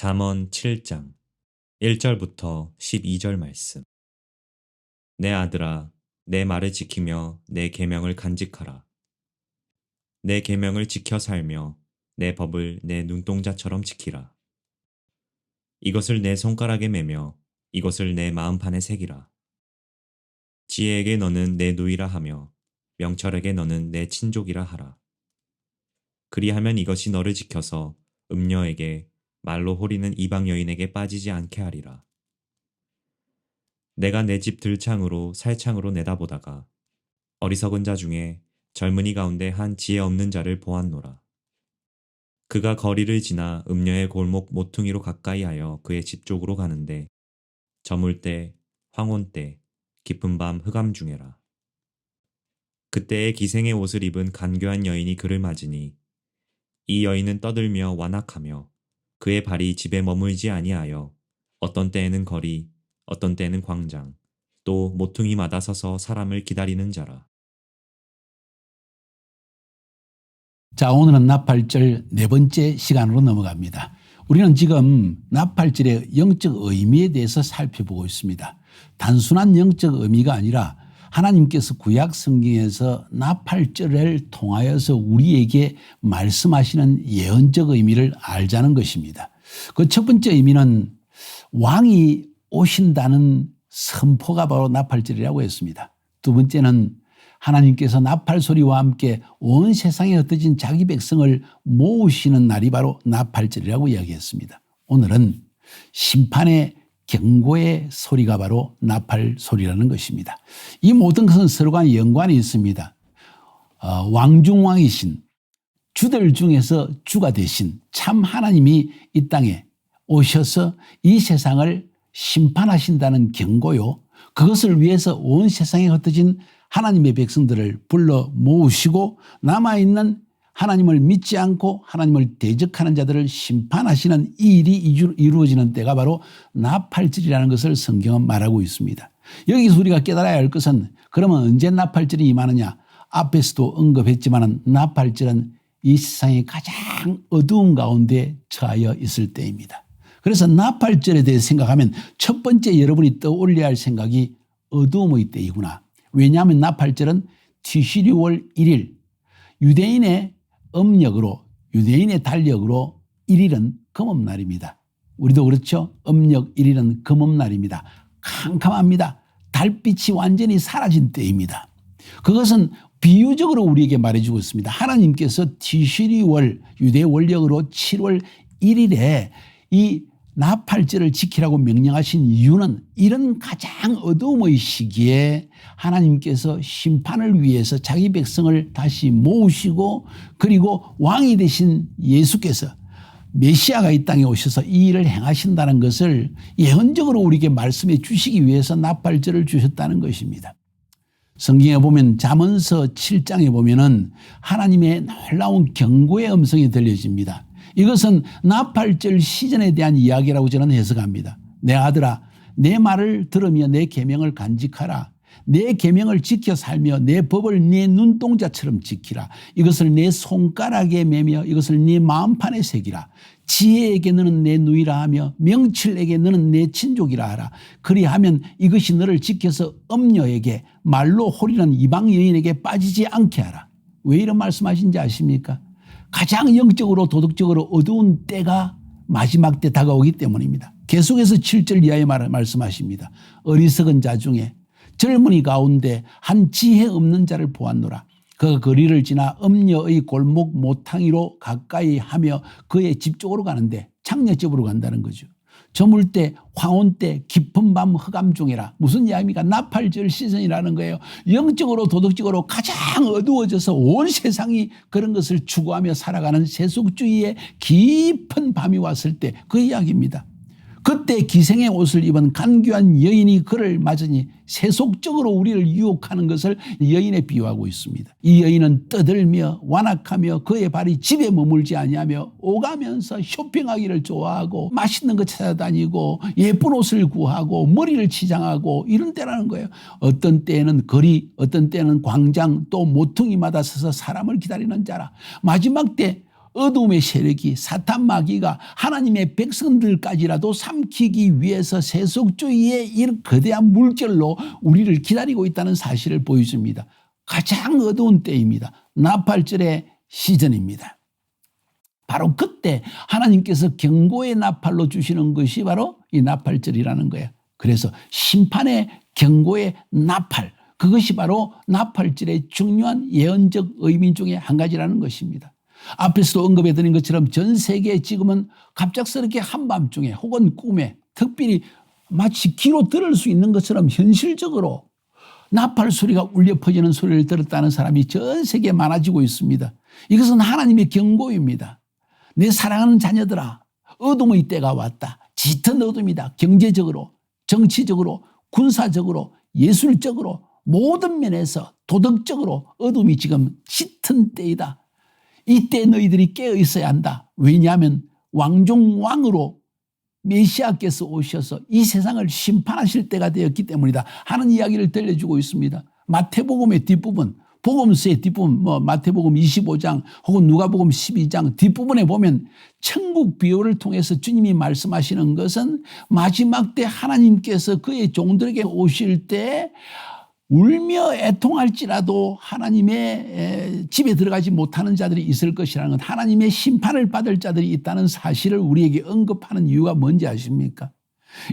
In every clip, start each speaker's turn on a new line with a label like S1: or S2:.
S1: 잠언 7장 1절부터 12절 말씀. 내 아들아, 내 말을 지키며 내 계명을 간직하라. 내 계명을 지켜 살며 내 법을 내 눈동자처럼 지키라. 이것을 내 손가락에 매며 이것을 내 마음판에 새기라. 지혜에게 너는 내 누이라 하며 명철에게 너는 내 친족이라 하라. 그리하면 이것이 너를 지켜서 음녀에게 말로 호리는 이방 여인에게 빠지지 않게 하리라. 내가 내 집 들창으로 살창으로 내다보다가 어리석은 자 중에 젊은이 가운데 한 지혜 없는 자를 보았노라. 그가 거리를 지나 음녀의 골목 모퉁이로 가까이 하여 그의 집 쪽으로 가는데 저물 때, 황혼 때, 깊은 밤 흑암 중에라. 그때에 기생의 옷을 입은 간교한 여인이 그를 맞으니 이 여인은 떠들며 완악하며 그의 발이 집에 머물지 아니하여 어떤 때에는 거리, 어떤 때에는 광장, 또 모퉁이마다 서서 사람을 기다리는 자라.
S2: 자, 오늘은 나팔절 네 번째 시간으로 넘어갑니다. 우리는 지금 나팔절의 영적 의미에 대해서 살펴보고 있습니다. 단순한 영적 의미가 아니라 하나님께서 구약 성경에서 나팔절을 통하여서 우리에게 말씀하시는 예언적 의미를 알자는 것입니다. 그 첫 번째 의미는 왕이 오신다는 선포가 바로 나팔절이라고 했습니다. 두 번째는 하나님께서 나팔 소리와 함께 온 세상에 흩어진 자기 백성을 모으시는 날이 바로 나팔절이라고 이야기했습니다. 오늘은 심판의 경고의 소리가 바로 나팔 소리라는 것입니다. 이 모든 것은 서로 간 연관이 있습니다. 왕중왕이신 주들 중에서 주가 되신 참 하나님이 이 땅에 오셔서 이 세상을 심판하신다는 경고요. 그것을 위해서 온 세상에 흩어진 하나님의 백성들을 불러 모으시고 남아있는 하나님을 믿지 않고 하나님을 대적하는 자들을 심판하시는 이 일이 이루어지는 때가 바로 나팔절이라는 것을 성경은 말하고 있습니다. 여기서 우리가 깨달아야 할 것은 그러면 언제 나팔절이 임하느냐. 앞에서도 언급했지만 나팔절은 이 세상의 가장 어두운 가운데 처하여 있을 때입니다. 그래서 나팔절에 대해 생각하면 첫 번째 여러분이 떠올려야 할 생각이 어두움의 때이구나. 왜냐하면 나팔절은 티시리월 1일 유대인의 음력으로 유대인의 달력으로 1일은 금음날입니다. 우리도 그렇죠. 음력 1일은 금음날입니다. 캄캄합니다. 달빛이 완전히 사라진 때입니다. 그것은 비유적으로 우리에게 말해주고 있습니다. 하나님께서 티시리월 유대 원력으로 7월 1일에 이 나팔절을 지키라고 명령하신 이유는 이런 가장 어두움의 시기에 하나님께서 심판을 위해서 자기 백성을 다시 모으시고 그리고 왕이 되신 예수께서 메시아가 이 땅에 오셔서 이 일을 행하신다는 것을 예언적으로 우리에게 말씀해 주시기 위해서 나팔절을 주셨다는 것입니다. 성경에 보면 잠언서 7장에 보면은 하나님의 놀라운 경고의 음성이 들려집니다. 이것은 나팔절 시즌에 대한 이야기라고 저는 해석합니다. 내 아들아, 내 말을 들으며 내 계명을 간직하라. 내 계명을 지켜 살며 내 법을 내 눈동자처럼 지키라. 이것을 내 손가락에 매며 이것을 네 마음판에 새기라. 지혜에게 너는 내 누이라 하며 명철에게 너는 내 친족이라 하라. 그리하면 이것이 너를 지켜서 음녀에게 말로 호리는 이방 여인에게 빠지지 않게 하라. 왜 이런 말씀하신지 아십니까? 가장 영적으로 도덕적으로 어두운 때가 마지막 때 다가오기 때문입니다. 계속해서 7절 이하에 말씀하십니다. 어리석은 자 중에 젊은이 가운데 한 지혜 없는 자를 보았노라. 그 거리를 지나 음녀의 골목 모퉁이로 가까이 하며 그의 집 쪽으로 가는데 창녀집으로 간다는 거죠. 저물 때 황혼 때 깊은 밤 흑암 중이라. 무슨 이야기입니까? 나팔절 시즌이라는 거예요. 영적으로 도덕적으로 가장 어두워져서 온 세상이 그런 것을 추구하며 살아가는 세속주의의 깊은 밤이 왔을 때 그 이야기입니다. 그때 기생의 옷을 입은 간교한 여인이 그를 맞으니 세속적으로 우리를 유혹하는 것을 여인에 비유하고 있습니다. 이 여인은 떠들며 완악하며 그의 발이 집에 머물지 아니하며 오가면서 쇼핑하기를 좋아하고 맛있는 거 찾아다니고 예쁜 옷을 구하고 머리를 치장하고 이런 때라는 거예요. 어떤 때에는 거리, 어떤 때는 광장, 또 모퉁이마다 서서 사람을 기다리는 자라. 마지막 때 어둠의 세력이 사탄 마귀가 하나님의 백성들까지라도 삼키기 위해서 세속주의의 이 거대한 물결로 우리를 기다리고 있다는 사실을 보여줍니다. 가장 어두운 때입니다. 나팔절의 시즌입니다. 바로 그때 하나님께서 경고의 나팔로 주시는 것이 바로 이 나팔절이라는 거예요. 그래서 심판의 경고의 나팔, 그것이 바로 나팔절의 중요한 예언적 의미 중에 한 가지라는 것입니다. 앞에서도 언급해 드린 것처럼 전 세계에 지금은 갑작스럽게 한밤중에 혹은 꿈에 특별히 마치 귀로 들을 수 있는 것처럼 현실적으로 나팔 소리가 울려 퍼지는 소리를 들었다는 사람이 전 세계에 많아지고 있습니다. 이것은 하나님의 경고입니다. 내 사랑하는 자녀들아, 어둠의 때가 왔다. 짙은 어둠이다. 경제적으로, 정치적으로, 군사적으로, 예술적으로 모든 면에서 도덕적으로 어둠이 지금 짙은 때이다. 이때 너희들이 깨어 있어야 한다. 왜냐하면 왕중 왕으로 메시아께서 오셔서 이 세상을 심판하실 때가 되었기 때문이다 하는 이야기를 들려주고 있습니다. 마태복음의 뒷부분, 복음서의 뒷부분, 마태복음 25장 혹은 누가복음 12장 뒷부분에 보면 천국 비유를 통해서 주님이 말씀하시는 것은 마지막 때 하나님께서 그의 종들에게 오실 때 울며 애통할지라도 하나님의 집에 들어가지 못하는 자들이 있을 것이라는 것, 하나님의 심판을 받을 자들이 있다는 사실을 우리에게 언급하는 이유가 뭔지 아십니까?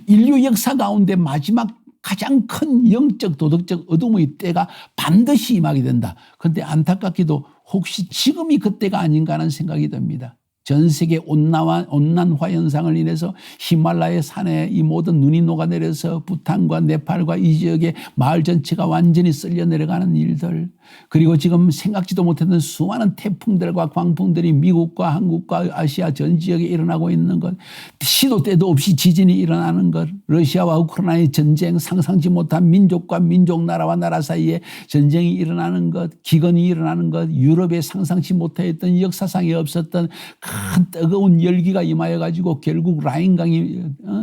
S2: 인류 역사 가운데 마지막 가장 큰 영적 도덕적 어둠의 때가 반드시 임하게 된다. 그런데 안타깝게도 혹시 지금이 그때가 아닌가 하는 생각이 듭니다. 전 세계 온난화 현상을 인해서 히말라야 산에 이 모든 눈이 녹아내려서 부탄과 네팔과 이 지역의 마을 전체가 완전히 쓸려 내려가는 일들, 그리고 지금 생각지도 못했던 수많은 태풍들과 광풍들이 미국과 한국과 아시아 전 지역에 일어나고 있는 것, 시도 때도 없이 지진이 일어나는 것, 러시아와 우크라이나의 전쟁, 상상지 못한 민족과 민족, 나라와 나라 사이에 전쟁이 일어나는 것, 기근이 일어나는 것, 유럽에 상상치 못했던 역사상에 없었던 큰 뜨거운 열기가 임하여 가지고 결국 라인강이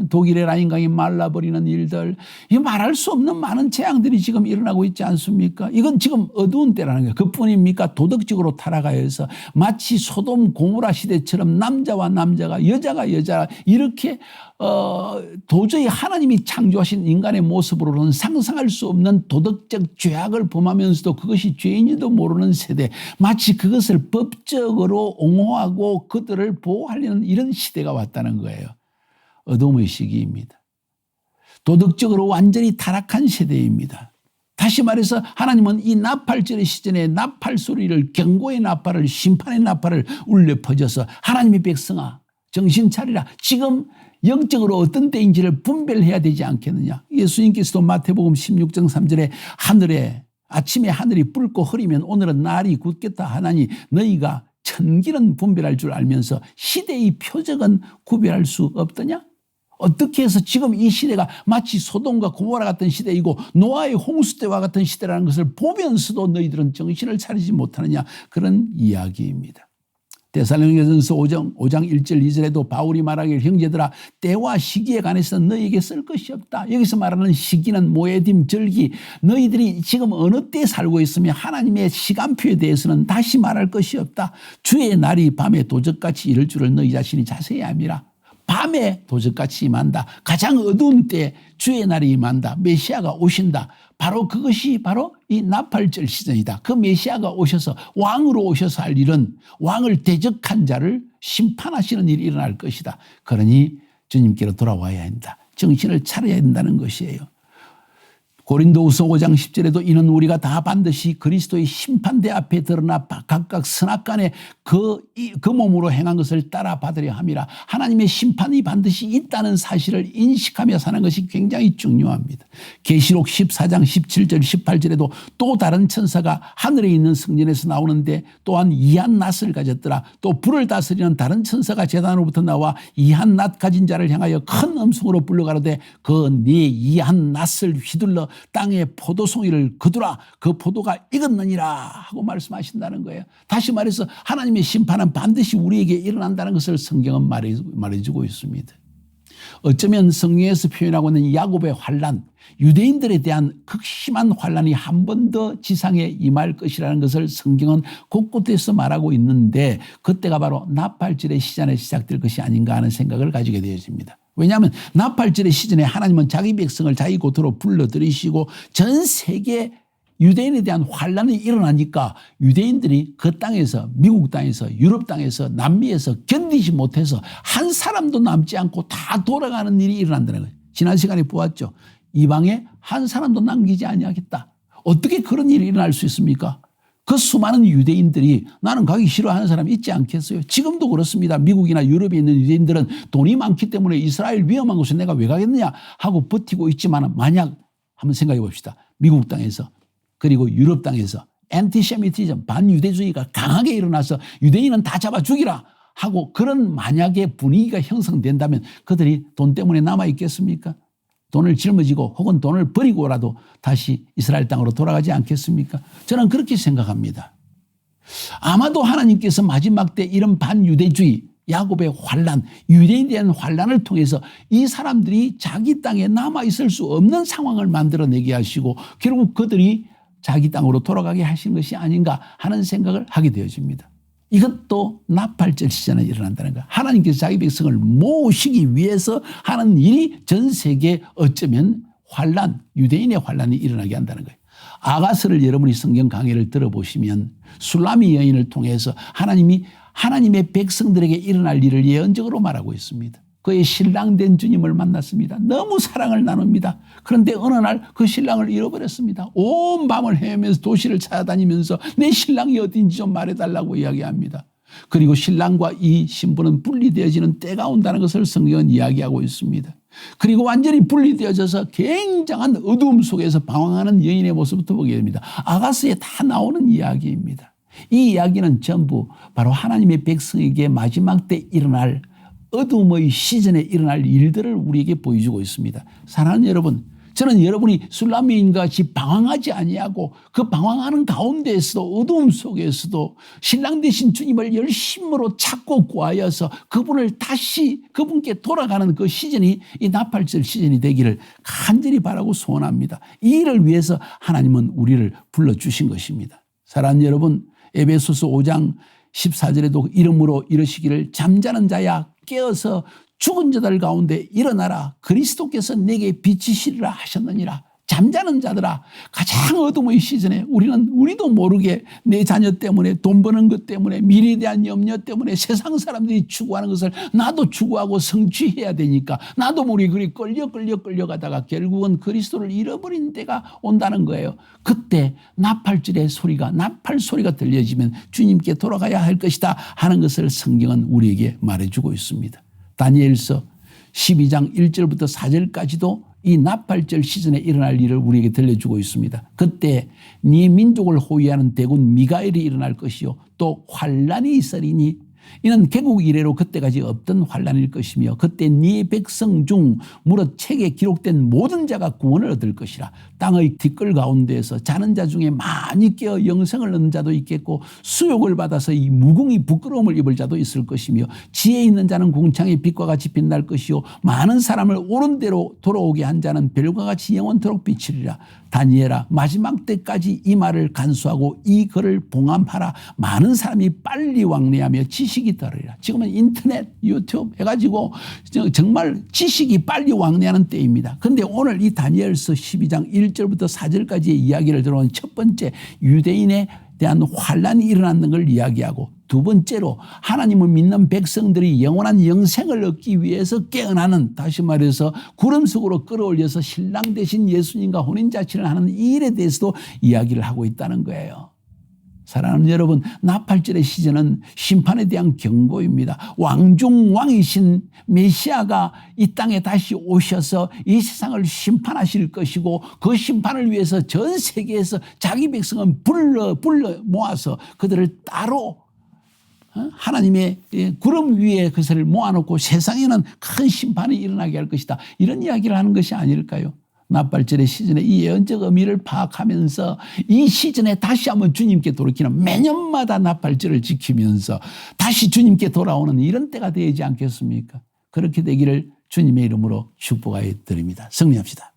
S2: 독일의 라인강이 말라버리는 일들, 이 말할 수 없는 많은 재앙들이 지금 일어나고 있지 않습니까? 이건 지금 어두운 때라는 거예요. 그뿐입니까? 도덕적으로 타락하여서 마치 소돔 고모라 시대처럼 남자와 남자가 여자가 여자 이렇게 도저히 하나님이 창조하신 인간의 모습으로는 상상할 수 없는 도덕적 죄악을 범하면서도 그것이 죄인지도 모르는 세대, 마치 그것을 법적으로 옹호하고 그들을 보호하려는 이런 시대가 왔다는 거예요. 어둠의 시기입니다. 도덕적으로 완전히 타락한 세대입니다. 다시 말해서 하나님은 이 나팔절의 시즌에 나팔 소리를, 경고의 나팔을, 심판의 나팔을 울려 퍼져서 하나님의 백성아 정신 차리라, 지금 영적으로 어떤 때인지를 분별해야 되지 않겠느냐. 예수님께서도 마태복음 16장 3절에 아침에 하늘이 붉고 흐리면 오늘은 날이 굳겠다 하나니 너희가 천기는 분별할 줄 알면서 시대의 표적은 구별할 수 없더냐? 어떻게 해서 지금 이 시대가 마치 소돔과 고모라 같은 시대이고 노아의 홍수 때와 같은 시대라는 것을 보면서도 너희들은 정신을 차리지 못하느냐, 그런 이야기입니다. 데살로니가전서 5장 1절 2절에도 바울이 말하기를 형제들아 때와 시기에 관해서는 너희에게 쓸 것이 없다. 여기서 말하는 시기는 모에딤 절기, 너희들이 지금 어느 때에 살고 있으며 하나님의 시간표에 대해서는 다시 말할 것이 없다. 주의 날이 밤에 도적같이 이를 줄을 너희 자신이 자세히 알미라. 밤에 도적같이 임한다. 가장 어두운 때에 주의 날이 임한다. 메시아가 오신다. 바로 그것이 바로 이 나팔절 시즌이다. 그 메시아가 오셔서 왕으로 오셔서 할 일은 왕을 대적한 자를 심판하시는 일이 일어날 것이다. 그러니 주님께로 돌아와야 한다. 정신을 차려야 된다는 것이에요. 고린도후서 5장 10절에도 이는 우리가 다 반드시 그리스도의 심판대 앞에 드러나 각각 선악간에 그 몸으로 행한 것을 따라 받으려 함이라. 하나님의 심판이 반드시 있다는 사실을 인식하며 사는 것이 굉장히 중요합니다. 계시록 14장 17절 18절에도 또 다른 천사가 하늘에 있는 성전에서 나오는데 또한 이한 낫을 가졌더라. 또 불을 다스리는 다른 천사가 제단으로부터 나와 이한 낫 가진 자를 향하여 큰 음성으로 불러가로되 그 네 이한 낫을 휘둘러 땅에 포도송이를 거두라. 그 포도가 익었느니라 하고 말씀하신다는 거예요. 다시 말해서 하나님의 심판은 반드시 우리에게 일어난다는 것을 성경은 말해주고 있습니다. 어쩌면 성경에서 표현하고 있는 야곱의 환란, 유대인들에 대한 극심한 환란이 한 번 더 지상에 임할 것이라는 것을 성경은 곳곳에서 말하고 있는데 그때가 바로 나팔절의 시즌에 시작될 것이 아닌가 하는 생각을 가지게 되어집니다. 왜냐하면 나팔절의 시즌에 하나님은 자기 백성을 자기 곳으로 불러들이시고 전 세계 유대인에 대한 환란이 일어나니까 유대인들이 그 땅에서 미국 땅에서 유럽 땅에서 남미에서 견디지 못해서 한 사람도 남지 않고 다 돌아가는 일이 일어난다는 거예요. 지난 시간에 보았죠. 이방에 한 사람도 남기지 아니하겠다. 어떻게 그런 일이 일어날 수 있습니까? 그 수많은 유대인들이 나는 가기 싫어하는 사람이 있지 않겠어요? 지금도 그렇습니다. 미국이나 유럽에 있는 유대인들은 돈이 많기 때문에 이스라엘 위험한 곳에 내가 왜 가겠느냐 하고 버티고 있지만 만약 한번 생각해 봅시다. 미국 땅에서 그리고 유럽 땅에서 엔티세미티즘 반유대주의가 강하게 일어나서 유대인은 다 잡아 죽이라 하고 그런 만약에 분위기가 형성된다면 그들이 돈 때문에 남아 있겠습니까? 돈을 짊어지고 혹은 돈을 버리고라도 다시 이스라엘 땅으로 돌아가지 않겠습니까? 저는 그렇게 생각합니다. 아마도 하나님께서 마지막 때 이런 반유대주의 야곱의 환란, 유대인에 대한 환란을 통해서 이 사람들이 자기 땅에 남아있을 수 없는 상황을 만들어내게 하시고 결국 그들이 자기 땅으로 돌아가게 하신 것이 아닌가 하는 생각을 하게 되어집니다. 이것도 나팔절 시즌에 일어난다는 거예요. 하나님께서 자기 백성을 모으시기 위해서 하는 일이 전 세계에 어쩌면 환란, 유대인의 환란이 일어나게 한다는 거예요. 아가스를 여러분이 성경 강의를 들어보시면 술라미 여인을 통해서 하나님이 하나님의 백성들에게 일어날 일을 예언적으로 말하고 있습니다. 그의 신랑된 주님을 만났습니다. 너무 사랑을 나눕니다. 그런데 어느 날 그 신랑을 잃어버렸습니다. 온 밤을 헤매면서 도시를 찾아다니면서 내 신랑이 어딘지 좀 말해달라고 이야기합니다. 그리고 신랑과 이 신부는 분리되어지는 때가 온다는 것을 성경은 이야기하고 있습니다. 그리고 완전히 분리되어져서 굉장한 어두움 속에서 방황하는 여인의 모습부터 보게 됩니다. 아가스에 다 나오는 이야기입니다. 이 이야기는 전부 바로 하나님의 백성에게 마지막 때 일어날 어둠의 시즌에 일어날 일들을 우리에게 보여주고 있습니다. 사랑하는 여러분, 저는 여러분이 술라미인과 같이 방황하지 아니하고 그 방황하는 가운데에서도 어두움 속에서도 신랑 되신 주님을 열심으로 찾고 구하여서 그분을 다시 그분께 돌아가는 그 시즌이 이 나팔절 시즌이 되기를 간절히 바라고 소원합니다. 이 일을 위해서 하나님은 우리를 불러주신 것입니다. 사랑하는 여러분, 에베소서 5장 14절에도 이름으로 이르시기를 잠자는 자야 깨어서 죽은 자들 가운데 일어나라 그리스도께서 내게 비치시리라 하셨느니라. 잠자는 자들아, 가장 어둠의 시즌에 우리도 모르게 내 자녀 때문에 돈 버는 것 때문에 미래에 대한 염려 때문에 세상 사람들이 추구하는 것을 나도 추구하고 성취해야 되니까 나도 모르게 그리 끌려가다가 결국은 그리스도를 잃어버린 때가 온다는 거예요. 그때 나팔절의 소리가 나팔 소리가 들려지면 주님께 돌아가야 할 것이다 하는 것을 성경은 우리에게 말해주고 있습니다. 다니엘서 12장 1절부터 4절까지도 이 나팔절 시즌에 일어날 일을 우리에게 들려주고 있습니다. 그때 네 민족을 호위하는 대군 미가엘이 일어날 것이요 또 환란이 있으리니 이는 개국 이래로 그때까지 없던 환란일 것이며 그때 네 백성 중 무릇 책에 기록된 모든 자가 구원을 얻을 것이라. 땅의 뒷글 가운데에서 자는 자 중에 많이 깨어 영생을 얻는 자도 있겠고 수욕을 받아서 이 무궁히 부끄러움을 입을 자도 있을 것이며 지혜 있는 자는 궁창의 빛과 같이 빛날 것이요 많은 사람을 옳은 대로 돌아오게 한 자는 별과 같이 영원토록 비치리라. 다니엘아, 마지막 때까지 이 말을 간수하고 이 글을 봉함하라. 많은 사람이 빨리 왕래하며 지식이 더하리라. 지금은 인터넷, 유튜브 해가지고 정말 지식이 빨리 왕래하는 때입니다. 그런데 오늘 이 다니엘서 12장 1절부터 4절까지의 이야기를 들어온 첫 번째 유대인에 대한 환란이 일어나는 걸 이야기하고 두 번째로 하나님을 믿는 백성들이 영원한 영생을 얻기 위해서 깨어나는, 다시 말해서 구름 속으로 끌어올려서 신랑 되신 예수님과 혼인자친을 하는 이 일에 대해서도 이야기를 하고 있다는 거예요. 사랑하는 여러분, 나팔절의 시즌은 심판에 대한 경고입니다. 왕중왕이신 메시아가 이 땅에 다시 오셔서 이 세상을 심판하실 것이고 그 심판을 위해서 전 세계에서 자기 백성은 불러 모아서 그들을 따로 하나님의 구름 위에 그것을 모아놓고 세상에는 큰 심판이 일어나게 할 것이다. 이런 이야기를 하는 것이 아닐까요? 나팔절의 시즌에 이 예언적 의미를 파악하면서 이 시즌에 다시 한번 주님께 돌이키는, 매년마다 나팔절을 지키면서 다시 주님께 돌아오는 이런 때가 되지 않겠습니까? 그렇게 되기를 주님의 이름으로 축복하여 드립니다. 승리합시다.